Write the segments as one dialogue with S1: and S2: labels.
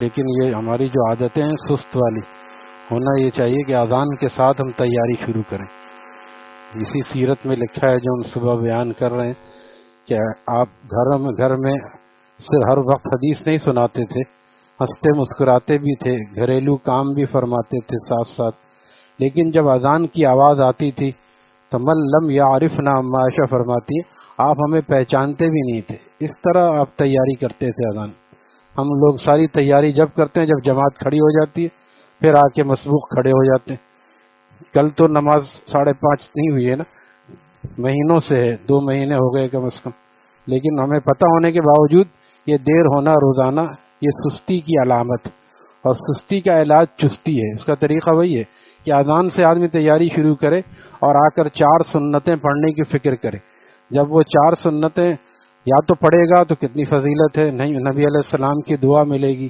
S1: لیکن یہ ہماری جو عادتیں ہیں سست والی، ہونا یہ چاہیے کہ اذان کے ساتھ ہم تیاری شروع کریں۔ اسی سیرت میں لکھا ہے جو ہم صبح بیان کر رہے ہیں کہ آپ گھر میں صرف ہر وقت حدیث نہیں سناتے تھے، ہنستے مسکراتے بھی تھے، گھریلو کام بھی فرماتے تھے ساتھ ساتھ، لیکن جب اذان کی آواز آتی تھی تو من لم یعرفنا، عائشہ فرماتی ہے آپ ہمیں پہچانتے بھی نہیں تھے، اس طرح آپ تیاری کرتے تھے اذان۔ ہم لوگ ساری تیاری جب کرتے ہیں جب جماعت کھڑی ہو جاتی ہے، پھر آ کے مسبوق کھڑے ہو جاتے ہیں۔ کل تو نماز 5:30 نہیں ہوئی ہے نا، مہینوں سے ہے، 2 مہینے ہو گئے کم از کم، لیکن ہمیں پتہ ہونے کے باوجود یہ دیر ہونا روزانہ یہ سستی کی علامت، اور سستی کا علاج چستی ہے۔ اس کا طریقہ وہی ہے کہ اذان سے آدمی تیاری شروع کرے اور آ کر 4 سنتیں پڑھنے کی فکر کرے۔ جب وہ 4 سنتیں یا تو پڑھے گا تو کتنی فضیلت ہے، نہیں نبی علیہ السلام کی دعا ملے گی۔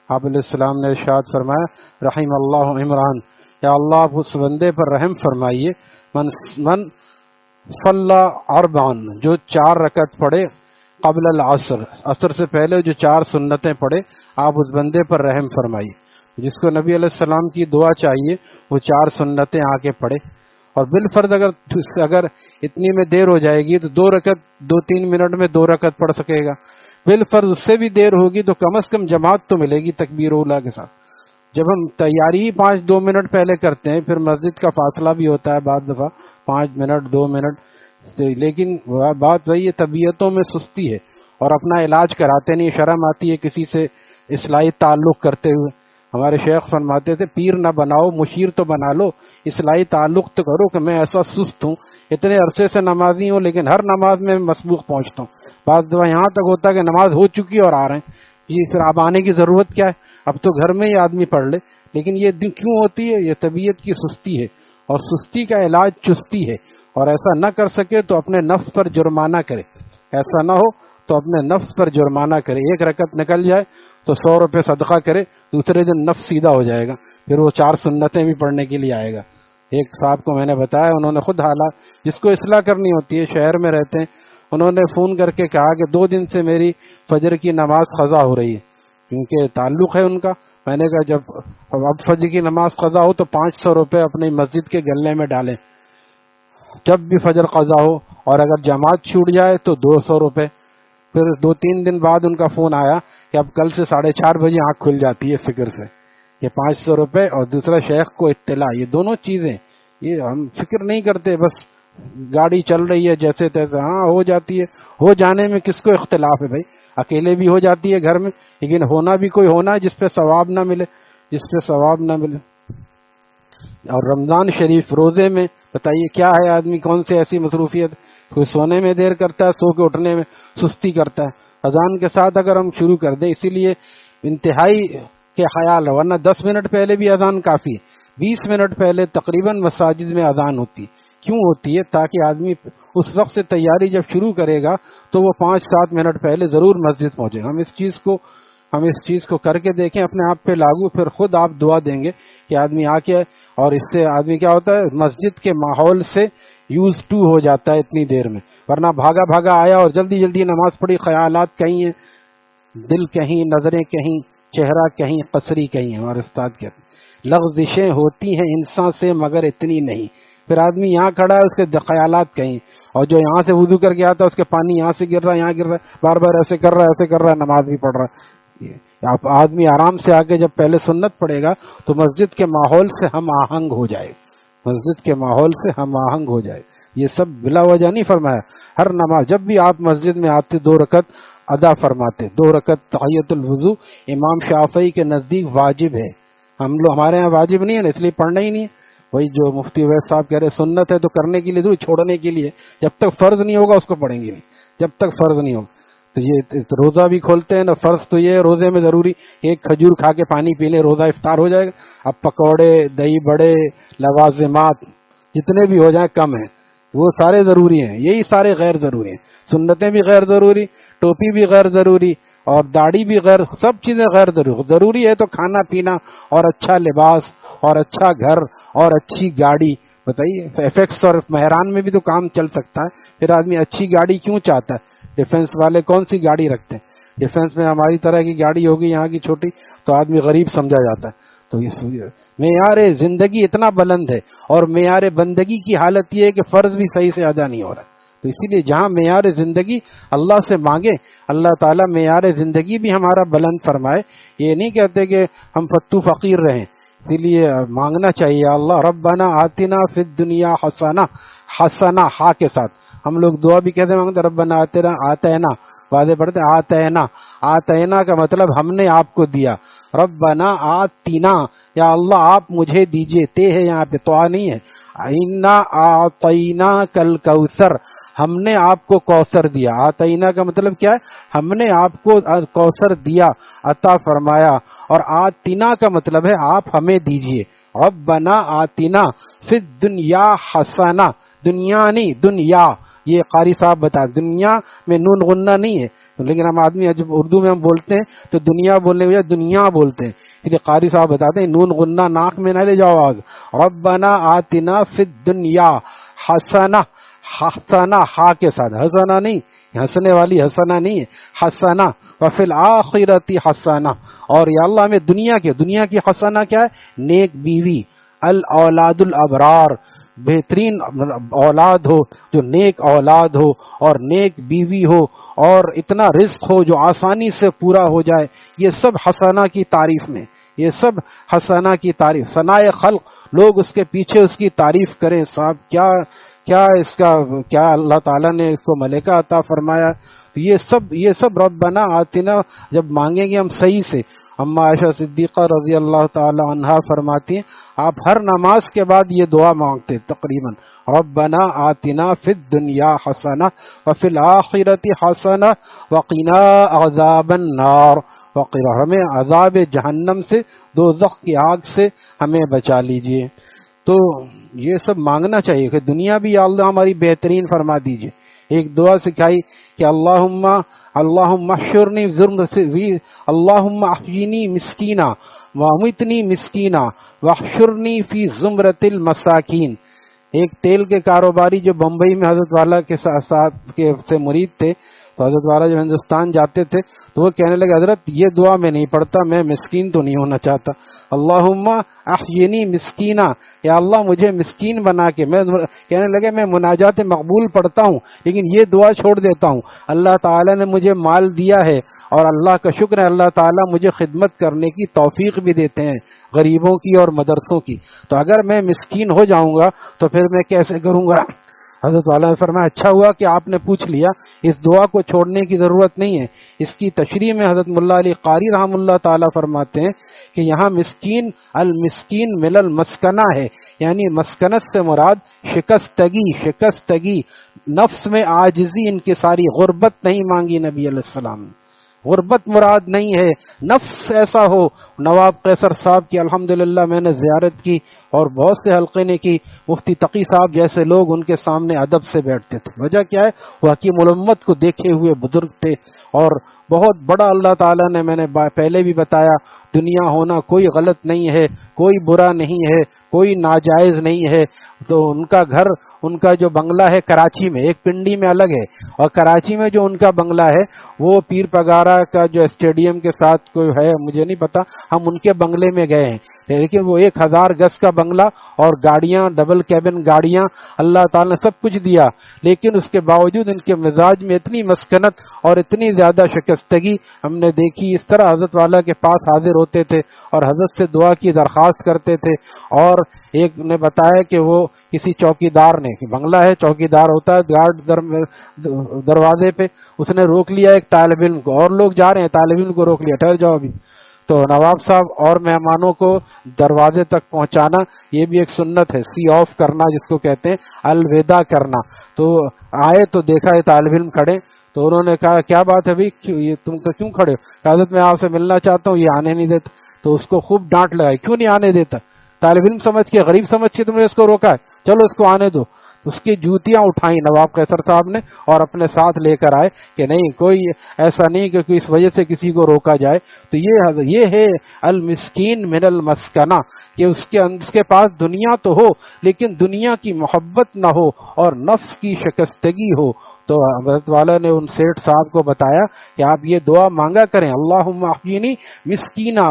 S1: آپ علیہ السلام نے ارشاد فرمایا رحم اللہ عمران، یا اللہ آپ اس بندے پر رحم فرمائیے من صلی اربعن، جو 4 رکعت پڑھے قبل العصر، عصر سے پہلے جو 4 سنتیں پڑھے آپ اس بندے پر رحم فرمائیے۔ جس کو نبی علیہ السلام کی دعا چاہیے وہ 4 سنتیں آ کے پڑھے، اور بالفرض اگر اتنی میں دیر ہو جائے گی تو 2 رکعت 2-3 منٹ میں 2 رکعت پڑھ سکے گا، بالفرض اس سے بھی دیر ہوگی تو کم از کم جماعت تو ملے گی تکبیر اولیٰ کے ساتھ۔ جب ہم تیاری ہی 5-2 منٹ پہلے کرتے ہیں، پھر مسجد کا فاصلہ بھی ہوتا ہے بعض دفعہ 5 منٹ 2 منٹ، لیکن بات وہی ہے طبیعتوں میں سستی ہے اور اپنا علاج کراتے نہیں، شرم آتی ہے کسی سے اصلاحی تعلق کرتے ہوئے۔ ہمارے شیخ فرماتے تھے پیر نہ بناؤ مشیر تو بنا لو، اصلاحی تعلق تو کرو کہ میں ایسا سست ہوں، اتنے عرصے سے نمازی ہوں لیکن ہر نماز میں مسبوق پہنچتا ہوں، بعض دفعہ یہاں تک ہوتا ہے کہ نماز ہو چکی اور آ رہے ہیں، یہ پھر اب آنے کی ضرورت کیا ہے، اب تو گھر میں ہی آدمی پڑھ لے۔ لیکن یہ کیوں ہوتی ہے؟ یہ طبیعت کی سستی ہے، اور سستی کا علاج چستی ہے، اور ایسا نہ کر سکے تو اپنے نفس پر جرمانہ کرے، ایسا نہ ہو تو اپنے نفس پر جرمانہ کرے۔ 1 رکعت نکل جائے تو 100 روپے صدقہ کرے، دوسرے دن نفس سیدھا ہو جائے گا، پھر وہ 4 سنتیں بھی پڑھنے کے لیے آئے گا۔ ایک صاحب کو میں نے بتایا، انہوں نے خود حالات جس کو اصلاح کرنی ہوتی ہے، شہر میں رہتے ہیں، انہوں نے فون کر کے کہا کہ 2 دن سے میری فجر کی نماز قضا ہو رہی ہے، کیونکہ تعلق ہے ان کا۔ میں نے کہا جب اب فجر کی نماز قضا ہو تو 500 روپے اپنی مسجد کے گلے میں ڈالیں، جب بھی فجر قضا ہو، اور اگر جماعت چھوٹ جائے تو 200 روپے۔ پھر 2-3 دن بعد ان کا فون آیا کہ اب کل سے 4:30 بجے آنکھ کھل جاتی ہے فکر سے، کہ 500 روپے اور دوسرا شیخ کو اطلاع، یہ دونوں چیزیں یہ ہم فکر نہیں کرتے، بس گاڑی چل رہی ہے جیسے تیسے، ہاں ہو جاتی ہے، ہو جانے میں کس کو اختلاف ہے بھائی، اکیلے بھی ہو جاتی ہے گھر میں، لیکن ہونا بھی کوئی ہونا ہے جس پہ ثواب نہ ملے، جس پہ ثواب نہ ملے۔ اور رمضان شریف روزے میں بتائیے کیا ہے، آدمی کون سی ایسی مصروفیت، کوئی سونے میں دیر کرتا ہے، سو کے اٹھنے میں سستی کرتا ہے۔ اذان کے ساتھ اگر ہم شروع کر دیں، اسی لیے انتہائی کے خیال ہے، ورنہ 10 منٹ پہلے بھی اذان کافی ہے، 20 منٹ پہلے تقریباً مساجد میں اذان ہوتی ہے۔ کیوں ہوتی ہے؟ تاکہ آدمی اس وقت سے تیاری جب شروع کرے گا تو وہ 5-7 منٹ پہلے ضرور مسجد پہنچے گا۔ ہم اس چیز کو کر کے دیکھیں اپنے آپ پہ لاگو، پھر خود آپ دعا دیں گے کہ آدمی آ کے، اور اس سے آدمی کیا ہوتا ہے مسجد کے ماحول سے یوز ٹو ہو جاتا ہے اتنی دیر میں، ورنہ بھاگا بھاگا آیا اور جلدی جلدی نماز پڑھی، خیالات کہیں ہیں، دل کہیں، نظریں کہیں، چہرہ کہیں، قصری کہیں، ہمارے استاد کہتے ہیں لغزشیں ہوتی ہیں انسان سے مگر اتنی نہیں۔ پھر آدمی یہاں کھڑا ہے اس کے خیالات کہیں، اور جو یہاں سے وضو کر کے آتا ہے اس کے پانی یہاں سے گر رہا ہے، یہاں گر رہا ہے، بار بار ایسے کر رہا ہے ایسے کر رہا ہے، نماز بھی پڑھ رہا ہے۔ آپ آدمی آرام سے آ کے جب پہلے سنت پڑھے گا تو مسجد کے ماحول سے ہم آہنگ ہو جائے، مسجد کے ماحول سے ہم آہنگ ہو جائے۔ یہ سب بلا وجہ نہیں فرمایا، ہر نماز جب بھی آپ مسجد میں آتے 2 رکعت ادا فرماتے، 2 رکعت تحیۃ الوضو امام شافعی کے نزدیک واجب ہے، ہمارے ہاں واجب نہیں ہے نا، اس لیے پڑھنا ہی نہیں ہے۔ وہی جو مفتی اویس صاحب کہہ رہے سنت ہے تو کرنے کے لیے ضرور، چھوڑنے کے لیے جب تک فرض نہیں ہوگا اس کو پڑھیں گے نہیں، جب تک فرض نہیں ہوگا۔ تو یہ روزہ بھی کھولتے ہیں نا، فرض تو یہ ہے روزے میں ضروری 1 کھجور کھا کے پانی پی لیں روزہ افطار ہو جائے گا۔ اب پکوڑے، دہی بڑے، لوازمات جتنے بھی ہو جائیں کم ہیں، وہ سارے ضروری ہیں، یہی سارے غیر ضروری ہیں، سنتیں بھی غیر ضروری، ٹوپی بھی غیر ضروری، اور داڑھی بھی غیر، سب چیزیں غیر ضروری۔ ضروری ہے تو کھانا پینا اور اچھا لباس اور اچھا گھر اور اچھی گاڑی۔ بتائیے ایفیکٹس اور مہران میں بھی تو کام چل سکتا ہے، پھر آدمی اچھی گاڑی کیوں چاہتا ہے؟ ڈیفنس والے کون سی گاڑی رکھتے ہیں؟ ڈیفینس میں ہماری طرح کی گاڑی ہوگی یہاں کی چھوٹی تو آدمی غریب سمجھا جاتا ہے. تو معیار زندگی اتنا بلند ہے اور معیار بندگی کی حالت یہ ہے کہ فرض بھی صحیح سے ادا نہیں ہو رہا. تو اسی لیے جہاں معیار زندگی اللہ سے مانگے, اللہ تعالیٰ معیار زندگی بھی ہمارا بلند فرمائے. یہ نہیں کہتے کہ ہم فتو فقیر رہیں, اسی لیے مانگنا چاہیے اللہ ربنا آتنا فی الدنیا حسنہ, حسنہ ہا کے ساتھ. ہم لوگ دعا بھی کہتے مانگتے ربنا آتنا, آتینا واضح پڑھتے آتینا. آتینا کا مطلب ہم نے آپ کو دیا. ربنا آتینا, یا اللہ آپ مجھے دیجئے, تے ہے یہاں پہ, تو نہیں ہے. انا آتینا کل کوثر, ہم نے آپ کو کوثر دیا. آتینا کا مطلب کیا ہے, ہم نے آپ کو کوثر دیا, عطا فرمایا. اور آتینا کا مطلب ہے آپ ہمیں دیجئے. ربنا آتینا فی الدنیا حسنہ, دنیا نہیں دنیا, یہ قاری صاحب بتا, دنیا میں نون غنہ نہیں ہے, لیکن ہم آدمی جب اردو میں ہم بولتے ہیں تو دنیا بولنے کے بجائے دنیا بولتے ہیں. اس لیے قاری صاحب بتاتے ہیں نون غنہ ناک میں نہ لے جاؤ آواز. ربنا آتنا فی الدنیا حسنہ, حسنہ ہا کے ساتھ, حسنہ نہیں, ہنسنے والی حسنہ نہیں ہے, حسنہ. وفی الآخرۃ حسنہ, اور یا اللہ ہمیں دنیا کی حسنہ کیا ہے, نیک بیوی, الاولاد الابرار, بہترین اولاد ہو, جو نیک اولاد ہو اور نیک بیوی ہو, اور اتنا رزق ہو جو آسانی سے پورا ہو جائے. یہ سب حسنہ کی تعریف میں, یہ سب حسنہ کی تعریف. ثناء خلق, لوگ اس کے پیچھے اس کی تعریف کریں, صاحب کیا اس کا, کیا اللہ تعالیٰ نے اس کو ملکہ عطا فرمایا. یہ سب ربنا آتنا جب مانگیں گے ہم صحیح سے. اما عائشہ صدیقہ رضی اللہ تعالی عنہا فرماتی ہیں آپ ہر نماز کے بعد یہ دعا مانگتے تقریباً, ربنا آتنا فی الدنیا حسنہ وفی الآخرۃ حسنہ وقنا عذاب النار, ہمیں عذاب جہنم سے, دوزخ کی آگ سے ہمیں بچا لیجئے. تو یہ سب مانگنا چاہیے کہ دنیا بھی یا اللہ ہماری بہترین فرما دیجئے. ایک دعا سکھائی کہ اللہم احشرنی اللہم احیینی مسکینہ وامیتنی مسکینہ واحشرنی فی زمرۃ المساکین. ایک تیل کے کاروباری جو بمبئی میں حضرت والا کے ساتھ سے مرید تھے, تو حضرت والا جب ہندوستان جاتے تھے تو وہ کہنے لگے حضرت یہ دعا میں نہیں پڑھتا, میں مسکین تو نہیں ہونا چاہتا. اللہم احیینی مسکینہ, یا اللہ مجھے مسکین بنا کے. میں کہنے لگے میں مناجات مقبول پڑھتا ہوں لیکن یہ دعا چھوڑ دیتا ہوں. اللہ تعالیٰ نے مجھے مال دیا ہے اور اللہ کا شکر ہے اللہ تعالیٰ مجھے خدمت کرنے کی توفیق بھی دیتے ہیں غریبوں کی اور مدرسوں کی. تو اگر میں مسکین ہو جاؤں گا تو پھر میں کیسے کروں گا. حضرت والا نے فرمایا اچھا ہوا کہ آپ نے پوچھ لیا, اس دعا کو چھوڑنے کی ضرورت نہیں ہے. اس کی تشریح میں حضرت ملا علی قاری رحم اللہ تعالیٰ فرماتے ہیں کہ یہاں مسکین المسکین من المسکنہ ہے, یعنی مسکنت سے مراد شکستگی, نفس میں عاجزی, انکساری. غربت نہیں مانگی نبی علیہ السلام نے, غربت مراد نہیں ہے, نفس ایسا ہو. نواب قیصر صاحب کی الحمدللہ میں نے زیارت کی اور بہت سے حلقے نے کی. مفتی تقی صاحب جیسے لوگ ان کے سامنے ادب سے بیٹھتے تھے. وجہ کیا ہے, وہ حکیم الامت کو دیکھے ہوئے بزرگ تھے اور بہت بڑا اللہ تعالیٰ نے, میں نے پہلے بھی بتایا, دنیا ہونا کوئی غلط نہیں ہے, کوئی برا نہیں ہے, کوئی ناجائز نہیں ہے. تو ان کا گھر, ان کا جو بنگلہ ہے کراچی میں, ایک پنڈی میں الگ ہے, اور کراچی میں جو ان کا بنگلہ ہے وہ پیر پگارا کا جو اسٹیڈیم کے ساتھ کوئی ہے مجھے نہیں پتا, ہم ان کے بنگلے میں گئے ہیں. لیکن وہ 1000 گز کا بنگلہ اور گاڑیاں, ڈبل کیبن گاڑیاں, اللہ تعالیٰ نے سب کچھ دیا, لیکن اس کے باوجود ان کے مزاج میں اتنی مسکنت اور اتنی زیادہ شکستگی ہم نے دیکھی. اس طرح حضرت والا کے پاس حاضر ہوتے تھے اور حضرت سے دعا کی درخواست کرتے تھے. اور ایک نے بتایا کہ وہ کسی چوکیدار نے, بنگلہ ہے چوکیدار ہوتا ہے گارڈ دروازے پہ, اس نے روک لیا ایک طالب علم کو, اور لوگ جا رہے ہیں, طالب علم کو روک لیا, ٹھہر جاؤ ابھی. تو نواب صاحب اور مہمانوں کو دروازے تک پہنچانا یہ بھی ایک سنت ہے, سی آف کرنا جس کو کہتے ہیں, الوداع کرنا. تو آئے تو دیکھا یہ طالب علم کھڑے, تو انہوں نے کہا کیا بات ہے بھائی, تم کیوں کھڑے ہو؟ حضرت میں آپ سے ملنا چاہتا ہوں, یہ آنے نہیں دیتا. تو اس کو خوب ڈانٹ لگائی, کیوں نہیں آنے دیتا؟ طالب علم سمجھ کے, غریب سمجھ کے تم نے اس کو روکا ہے, چلو اس کو آنے دو. اس کی جوتیاں اٹھائیں نواب قیصر صاحب نے اور اپنے ساتھ لے کر آئے کہ نہیں, کوئی ایسا نہیں کہ اس وجہ سے کسی کو روکا جائے. تو یہ ہے المسکین من المسکنہ, کہ اس کے پاس دنیا تو ہو لیکن دنیا کی محبت نہ ہو اور نفس کی شکستگی ہو تو حضرت والا نے ان سیٹھ صاحب کو بتایا کہ آپ یہ دعا مانگا کریں، اللہم احیینی مسکینا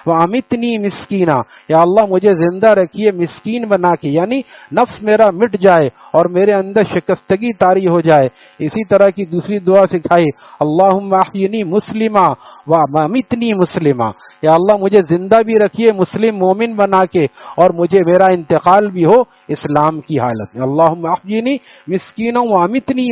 S1: وامیتنی مسکینا، یا اللہ مجھے زندہ رکھیے مسکین بنا کے، یعنی نفس میرا مٹ جائے اور میرے اندر شکستگی طاری ہو جائے۔ اسی طرح کی دوسری دعا سکھائی، اللہم احیینی مسلما وامیتنی مسلما، یا اللہ مجھے زندہ بھی رکھیے مسلم مومن بنا کے اور مجھے میرا انتقال بھی ہو اسلام کی حالت میں۔ اللہم احیینی مسکینا وامیتنی،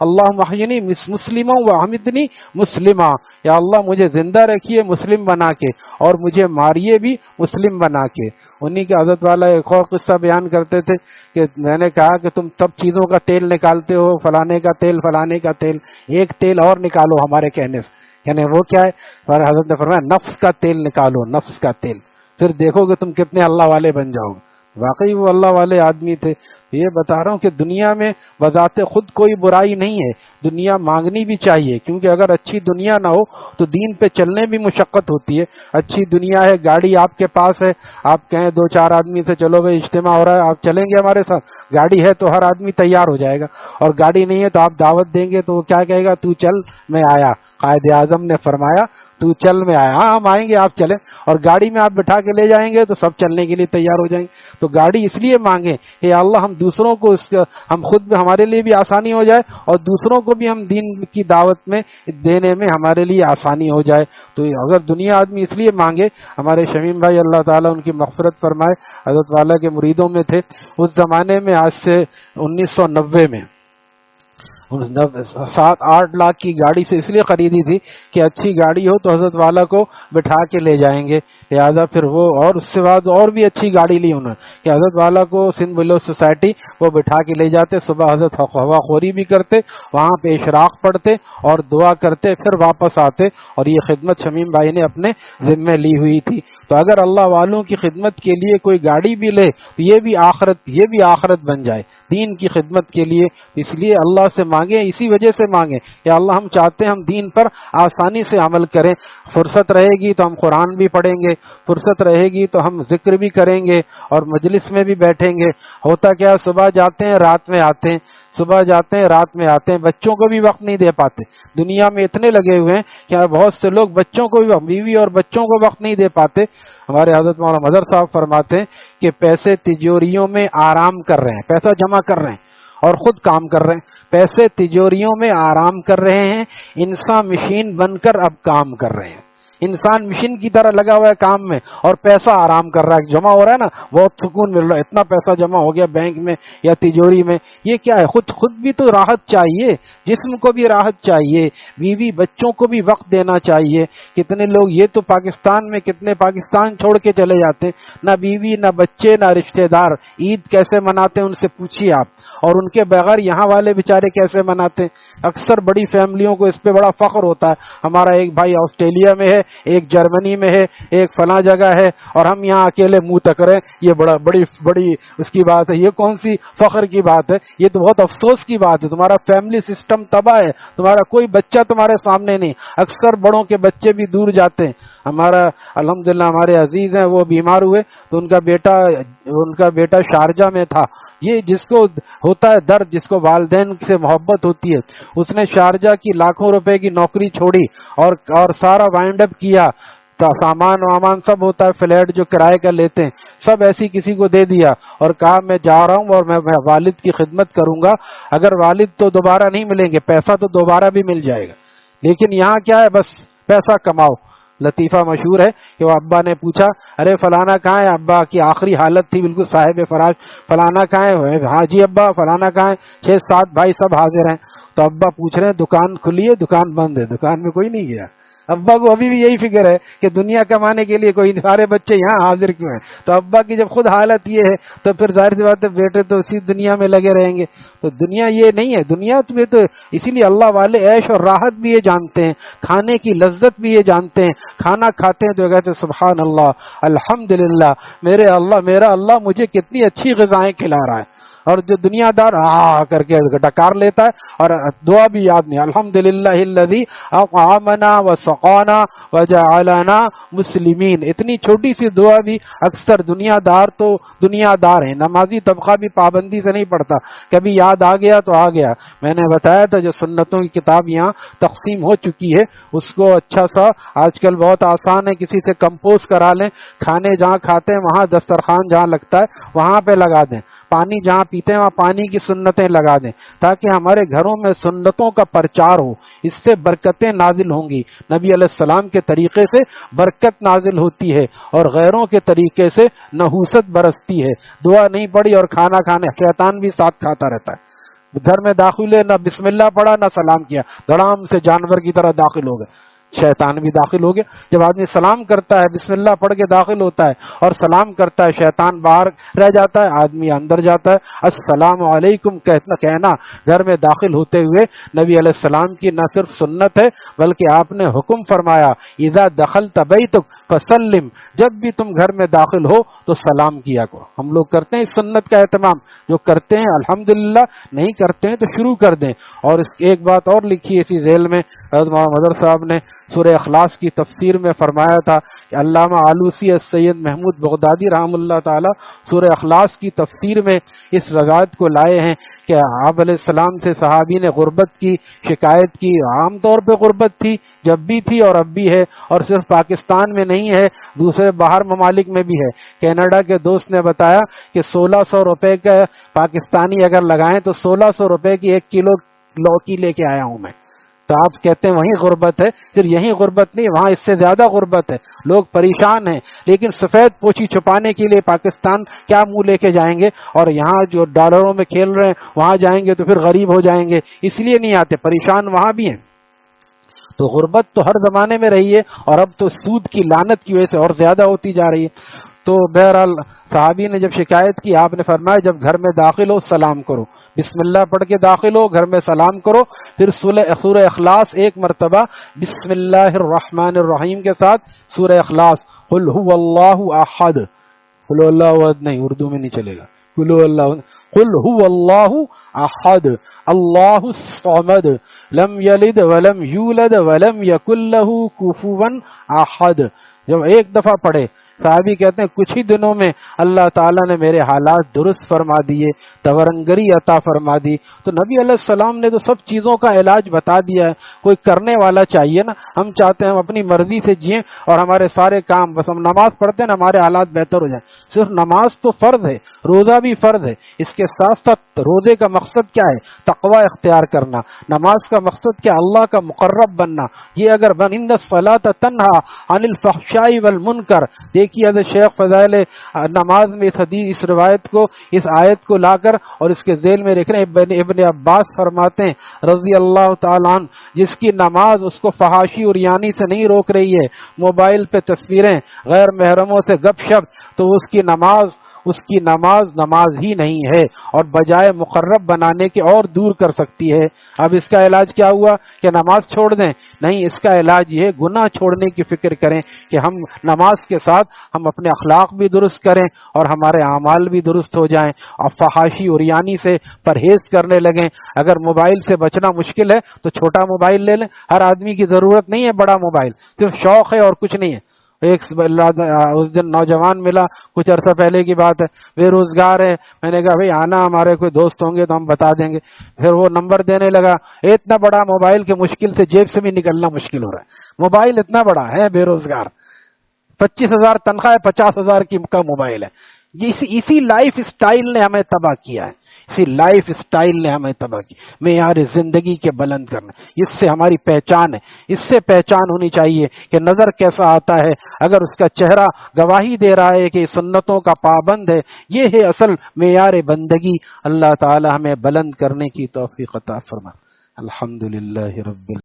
S1: اللہم احیینی مسلما وامیتنی مسلما، یا اللہ مجھے زندہ رکھیے مسلم بنا کے اور مجھے ماریے بھی مسلم بنا کے۔ انہی کے حضرت والا ایک اور قصہ بیان کرتے تھے کہ میں نے کہا کہ تم سب چیزوں کا تیل نکالتے ہو، فلانے کا تیل فلانے کا تیل، ایک تیل اور نکالو ہمارے کہنے سے، یعنی وہ کیا ہے؟ اور حضرت نے فرمایا نفس کا تیل نکالو، نفس کا تیل، پھر دیکھو گے تم کتنے اللہ والے بن جاؤ گے۔ واقعی وہ اللہ والے آدمی تھے۔ یہ بتا رہا ہوں کہ دنیا میں بذات خود کوئی برائی نہیں ہے، دنیا مانگنی بھی چاہیے، کیونکہ اگر اچھی دنیا نہ ہو تو دین پہ چلنے بھی مشقت ہوتی ہے۔ اچھی دنیا ہے، گاڑی آپ کے پاس ہے، آپ کہیں دو چار آدمی سے چلو بھائی اجتماع ہو رہا ہے، آپ چلیں گے ہمارے ساتھ؟ گاڑی ہے تو ہر آدمی تیار ہو جائے گا، اور گاڑی نہیں ہے تو آپ دعوت دیں گے تو وہ کیا کہے گا؟ تو چل میں آیا۔ قائد اعظم نے فرمایا تو چل میں آیا، ہاں ہم آئیں گے آپ چلیں، اور گاڑی میں آپ بٹھا کے لے جائیں گے تو سب چلنے کے لیے تیار ہو جائیں گے۔ تو گاڑی اس لیے مانگیں کہ یا اللہ ہم دوسروں کو ہم خود بھی، ہمارے لیے بھی آسانی ہو جائے اور دوسروں کو بھی ہم دین کی دعوت میں دینے میں ہمارے لیے آسانی ہو جائے۔ تو اگر دنیا آدمی اس لیے مانگے، ہمارے شمیم بھائی اللہ تعالیٰ ان کی مغفرت فرمائے حضرت والا کے مریدوں میں تھے اس زمانے میں، آج سے 1990 میں 7-8 لاکھ کی گاڑی سے اس لیے خریدی تھی کہ اچھی گاڑی ہو تو حضرت والا کو بٹھا کے لے جائیں گے، لہٰذا پھر وہ، اور اس سے بعد اور بھی اچھی گاڑی لی انہوں نے کہ حضرت والا کو سندھ بلو سوسائٹی وہ بٹھا کے لے جاتے، صبح حضرت ہوا خوری بھی کرتے، وہاں پہ اشراق پڑھتے اور دعا کرتے، پھر واپس آتے، اور یہ خدمت شمیم بھائی نے اپنے ذمہ لی ہوئی تھی۔ تو اگر اللہ والوں کی خدمت کے لیے کوئی گاڑی بھی لے تو یہ بھی آخرت بن جائے دین کی خدمت کے لیے۔ اس لیے اللہ سے مانگیں، اسی وجہ سے مانگیں کہ اللہ ہم چاہتے ہیں ہم دین پر آسانی سے عمل کریں، فرصت رہے گی تو ہم قرآن بھی پڑھیں گے، فرصت رہے گی تو ہم ذکر بھی کریں گے اور مجلس میں بھی بیٹھیں گے۔ ہوتا کیا، صبح جاتے ہیں رات میں آتے ہیں، صبح جاتے ہیں رات میں آتے ہیں، بچوں کو بھی وقت نہیں دے پاتے۔ دنیا میں اتنے لگے ہوئے ہیں کہ بہت سے لوگ بچوں کو بھی، بیوی اور بچوں کو وقت نہیں دے پاتے۔ ہمارے حضرت مولانا مظہر صاحب فرماتے ہیں کہ پیسے تجوریوں میں آرام کر رہے ہیں، پیسہ جمع کر رہے ہیں اور خود کام کر رہے ہیں، پیسے تجوریوں میں آرام کر رہے ہیں، انسان مشین بن کر اب کام کر رہے ہیں۔ انسان مشین کی طرح لگا ہوا ہے کام میں اور پیسہ آرام کر رہا ہے، جمع ہو رہا ہے نا، بہت سکون مل رہا ہے، اتنا پیسہ جمع ہو گیا بینک میں یا تجوری میں۔ یہ کیا ہے؟ خود بھی تو راحت چاہیے، جسم کو بھی راحت چاہیے، بیوی بچوں کو بھی وقت دینا چاہیے۔ کتنے لوگ یہ تو پاکستان میں، کتنے پاکستان چھوڑ کے چلے جاتے ہیں، نہ بیوی نہ بچے نہ رشتہ دار۔ عید کیسے مناتے ہیں ان سے پوچھیے آپ، اور ان کے بغیر یہاں والے بیچارے کیسے مناتے ہیں۔ اکثر بڑی فیملیوں کو اس پہ بڑا فخر ہوتا ہے، ہمارا ایک بھائی آسٹریلیا میں ہے، ایک جرمنی میں ہے، ایک فلاں جگہ ہے، اور ہم یہاں اکیلے منہ تک رہے۔ یہ بڑی اس کی بات ہے، یہ کون سی فخر کی بات ہے؟ یہ تو بہت افسوس کی بات ہے، تمہارا فیملی سسٹم تباہ ہے، تمہارا کوئی بچہ تمہارے سامنے نہیں۔ اکثر بڑوں کے بچے بھی دور جاتے ہیں۔ ہمارا الحمدللہ ہمارے عزیز ہیں، وہ بیمار ہوئے تو ان کا بیٹا شارجہ میں تھا۔ یہ جس کو ہوتا ہے درد، جس کو والدین سے محبت ہوتی ہے، اس نے شارجہ کی لاکھوں روپے کی نوکری چھوڑی اور سارا وائنڈ اپ کیا، سامان سب ہوتا ہے، فلیٹ جو کرائے کا لیتے ہیں سب ایسی کسی کو دے دیا، اور کہا میں جا رہا ہوں اور میں والد کی خدمت کروں گا۔ اگر والد تو دوبارہ نہیں ملیں گے، پیسہ تو دوبارہ بھی مل جائے گا، لیکن یہاں کیا ہے؟ بس پیسہ کماؤ۔ لطیفہ مشہور ہے کہ وہ ابا نے پوچھا، ارے فلانا کہاں ہے؟ ابا کی آخری حالت تھی بالکل صاحب فراش، فلانا کہاں ہے؟ ہاں جی ابا فلانا کہاں ہے؟ 6-7 بھائی سب حاضر ہیں۔ تو ابا پوچھ رہے ہیں دکان کھلی ہے؟ دکان بند ہے، دکان میں کوئی نہیں گیا۔ ابا کو ابھی بھی یہی فکر ہے کہ دنیا کمانے کے لیے کوئی، سارے بچے یہاں حاضر کیوں ہیں؟ تو ابا کی جب خود حالت یہ ہے تو پھر ظاہر سی بات ہے بیٹے تو اسی دنیا میں لگے رہیں گے۔ تو دنیا یہ نہیں ہے، دنیا میں تو اسی لیے اللہ والے عیش اور راحت بھی یہ جانتے ہیں، کھانے کی لذت بھی یہ جانتے ہیں۔ کھانا کھاتے ہیں تو کہتے ہیں سبحان اللہ الحمدللہ، میرا اللہ مجھے کتنی اچھی غذائیں کھلا رہا ہے۔ اور جو دنیا دار کر کے ڈکار لیتا ہے اور دعا بھی یاد نہیں. الحمدللہ الذی اطعمنا وسقانا وجعلنا مسلمین. اتنی چھوٹی سی دعا بھی اکثر دنیا دار ہیں. نمازی طبقہ بھی پابندی سے نہیں پڑھتا, کبھی یاد آ گیا تو آ گیا. میں نے بتایا تھا جو سنتوں کی کتاب یہاں تقسیم ہو چکی ہے اس کو اچھا سا آج کل بہت آسان ہے, کسی سے کمپوز کرا لیں, کھانے جہاں کھاتے ہیں وہاں دسترخوان جہاں لگتا ہے وہاں پہ لگا دیں, پانی جہاں پیتے ہیں وہاں پانی کی سنتیں لگا دیں, تاکہ ہمارے گھروں میں سنتوں کا پرچار ہو. اس سے برکتیں نازل ہوں گی. نبی علیہ السلام کے طریقے سے برکت نازل ہوتی ہے اور غیروں کے طریقے سے نحوست برستی ہے. دعا نہیں پڑی اور کھانا کھانے, شیطان بھی ساتھ کھاتا رہتا ہے. گھر میں داخل ہوئے, نہ بسم اللہ پڑھا نہ سلام کیا, دھڑام سے جانور کی طرح داخل ہو گئے. شیطان بھی داخل ہو گیا. جب آدمی سلام کرتا ہے, بسم اللہ پڑھ کے داخل ہوتا ہے اور سلام کرتا ہے, شیطان باہر رہ جاتا ہے, آدمی اندر جاتا ہے. السلام علیکم کہنا گھر میں داخل ہوتے ہوئے نبی علیہ السلام کی نہ صرف سنت ہے بلکہ آپ نے حکم فرمایا, اذا دخلت بیتک فسلم, جب بھی تم گھر میں داخل ہو تو سلام کیا کرو. ہم لوگ کرتے ہیں اس سنت کا اہتمام, جو کرتے ہیں الحمدللہ, نہیں کرتے ہیں تو شروع کر دیں. اور اس ایک بات اور لکھی اسی ذیل میں, حضرت محمد مظہر صاحب نے سورہ اخلاص کی تفسیر میں فرمایا تھا کہ علامہ آلوسی سید محمود بغدادی رحم اللہ تعالی سورہ اخلاص کی تفسیر میں اس روایت کو لائے ہیں کہ آپ علیہ السلام سے صحابی نے غربت کی شکایت کی. عام طور پہ غربت تھی, جب بھی تھی اور اب بھی ہے, اور صرف پاکستان میں نہیں ہے, دوسرے باہر ممالک میں بھی ہے. کینیڈا کے دوست نے بتایا کہ 1600 روپے کا پاکستانی اگر لگائیں تو 1600 روپے کی 1 کلو لوکی لے کے آیا ہوں میں. تو آپ کہتے ہیں وہیں غربت ہے, صرف یہیں غربت نہیں, وہاں اس سے زیادہ غربت ہے. لوگ پریشان ہیں, لیکن سفید پوچھی چھپانے کے لیے پاکستان کیا منہ لے کے جائیں گے, اور یہاں جو ڈالروں میں کھیل رہے ہیں وہاں جائیں گے تو پھر غریب ہو جائیں گے, اس لیے نہیں آتے, پریشان وہاں بھی ہیں. تو غربت تو ہر زمانے میں رہی ہے, اور اب تو سود کی لعنت کی وجہ سے اور زیادہ ہوتی جا رہی ہے. تو بہرحال صحابی نے جب شکایت کی, آپ نے فرمایا جب گھر میں داخل ہو سلام کرو, بسم اللہ پڑھ کے داخل ہو, گھر میں سلام کرو. پھر سورہ اخلاص ایک مرتبہ بسم اللہ الرحمن الرحیم کے ساتھ سورہ اخلاص, قل هو اللہ احد, قل هو اللہ احد نہیں, اردو میں نہیں چلے گا, قل هو اللہ احد اللہ الصمد لم یلد ولم یولد ولم یکن له کفوا احد. جب ایک دفعہ پڑھے, صحابی کہتے ہیں کچھ ہی دنوں میں اللہ تعالیٰ نے میرے حالات درست فرما دیے, تورنگری عطا فرما دی. تو نبی علیہ السلام نے تو سب چیزوں کا علاج بتا دیا ہے. کوئی کرنے والا چاہیے نا. ہم چاہتے ہیں ہم اپنی مرضی سے جئیں اور ہمارے سارے کام, بس ہم نماز پڑھتے ہیں نا ہمارے حالات بہتر ہو جائیں. صرف نماز تو فرض ہے, روزہ بھی فرض ہے, اس کے ساتھ ساتھ روزے کا مقصد کیا ہے, تقوی اختیار کرنا. نماز کا مقصد کیا, اللہ کا مقرب بننا. یہ اگر ان الصلاۃ تنہا عن الفحشاء والمنکر, دیکھیے حضرت شیخ فضائل نماز میں اس حدیث, اس روایت کو, اس آیت کو لا کر اور اس کے ذیل میں لکھ رہے ہیں, ابن عباس فرماتے ہیں رضی اللہ تعالیٰ عنہ, جس کی نماز اس کو فحاشی اور یانی سے نہیں روک رہی ہے, موبائل پہ تصویریں, غیر محرموں سے گپ شپ, تو اس کی نماز ہی نہیں ہے, اور بجائے مقرب بنانے کے اور دور کر سکتی ہے. اب اس کا علاج کیا ہوا کہ نماز چھوڑ دیں؟ نہیں, اس کا علاج یہ گناہ چھوڑنے کی فکر کریں کہ ہم نماز کے ساتھ ہم اپنے اخلاق بھی درست کریں اور ہمارے اعمال بھی درست ہو جائیں, اور فحاشی اور یانی سے پرہیز کرنے لگیں. اگر موبائل سے بچنا مشکل ہے تو چھوٹا موبائل لے لیں. ہر آدمی کی ضرورت نہیں ہے بڑا موبائل, صرف شوق ہے اور کچھ نہیں ہے. اس دن نوجوان ملا, کچھ عرصہ پہلے کی بات ہے, بے روزگار ہے. میں نے کہا بھئی آنا, ہمارے کوئی دوست ہوں گے تو ہم بتا دیں گے. پھر وہ نمبر دینے لگا, اتنا بڑا موبائل کہ مشکل سے جیب سے بھی نکلنا مشکل ہو رہا ہے. موبائل اتنا بڑا ہے, بے روزگار, 25,000 تنخواہ ہے, 50,000 کا موبائل ہے. اسی لائف اسٹائل نے ہمیں تباہ کیا ہے, اسی لائف اسٹائل نے ہمیں تباہ کی. معیار زندگی کے بلند کرنا, اس سے ہماری پہچان ہے. اس سے پہچان ہونی چاہیے کہ نظر کیسا آتا ہے, اگر اس کا چہرہ گواہی دے رہا ہے کہ سنتوں کا پابند ہے, یہ ہے اصل معیار بندگی. اللہ تعالی ہمیں بلند کرنے کی توفیق عطا فرمائے. الحمدللہ رب